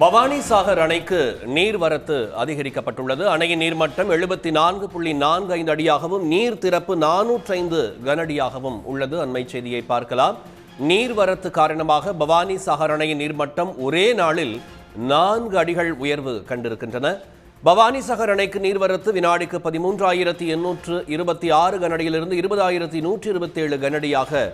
பவானி சாகர் அணைக்கு நீர்வரத்து அதிகரிக்கப்பட்டுள்ளது. அணையின் நீர்மட்டம் 74.45 அடியாகவும் நீர் திறப்பு 405 கனஅடியாகவும் உள்ளது. அண்மை செய்தியை பார்க்கலாம். நீர்வரத்து காரணமாக பவானி சாகர் அணையின் நீர்மட்டம் ஒரே நாளில் 4 அடிகள் உயர்வு கண்டிருக்கின்றன. பவானி சாகர் அணைக்கு நீர்வரத்து வினாடிக்கு 13,826 கனஅடியிலிருந்து 20,127 கனஅடியாக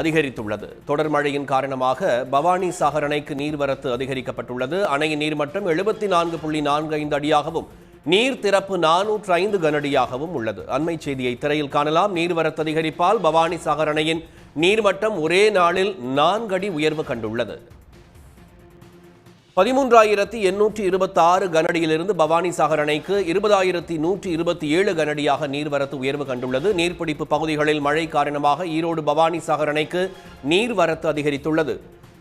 அதிகரித்துள்ளது. தொடர் மழையின் காரணமாக பவானி சாகர் அணைக்கு நீர்வரத்து அதிகரிக்கப்பட்டுள்ளது. அணையின் நீர்மட்டம் 74.45 அடியாகவும் நீர் திறப்பு 405 கனஅடியாகவும் உள்ளது. அண்மை செய்தியை திரையில் காணலாம். நீர்வரத்து அதிகரிப்பால் பவானி சாகர் அணையின் நீர்மட்டம் ஒரே நாளில் 4 அடி உயர்வு கண்டுள்ளது. 13,826 கனஅடியிலிருந்து பவானி சாகர் அணைக்கு 20,127 கனஅடியாக நீர்வரத்து உயர்வு கண்டுள்ளது. நீர்பிடிப்பு பகுதிகளில் மழை காரணமாக ஈரோடு பவானி சாகர் அணைக்கு நீர்வரத்து அதிகரித்துள்ளது.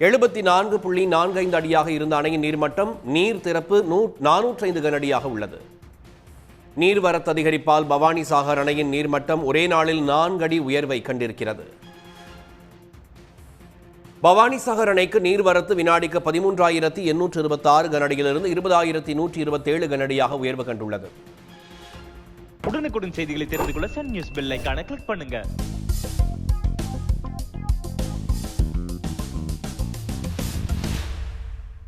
74.45 அடியாக இருந்த அணையின் நீர்மட்டம் நீர் திறப்பு 405 கனஅடியாக உள்ளது. நீர்வரத்து அதிகரிப்பால் பவானி சாகர் அணையின் நீர்மட்டம் ஒரே நாளில் 4 அடி உயர்வை கண்டிருக்கிறது. பவானி சாகர் அணைக்கு நீர்வரத்து வினாடிக்கு 13,826 கனஅடியிலிருந்து 20,127 கனஅடியாக உயர்வு கண்டுள்ளது. உடனுக்குடன் செய்திகளை தெரிந்து கொள்ள சன் நியூஸ் பெல் ஐகானை கிளிக் பண்ணுங்க.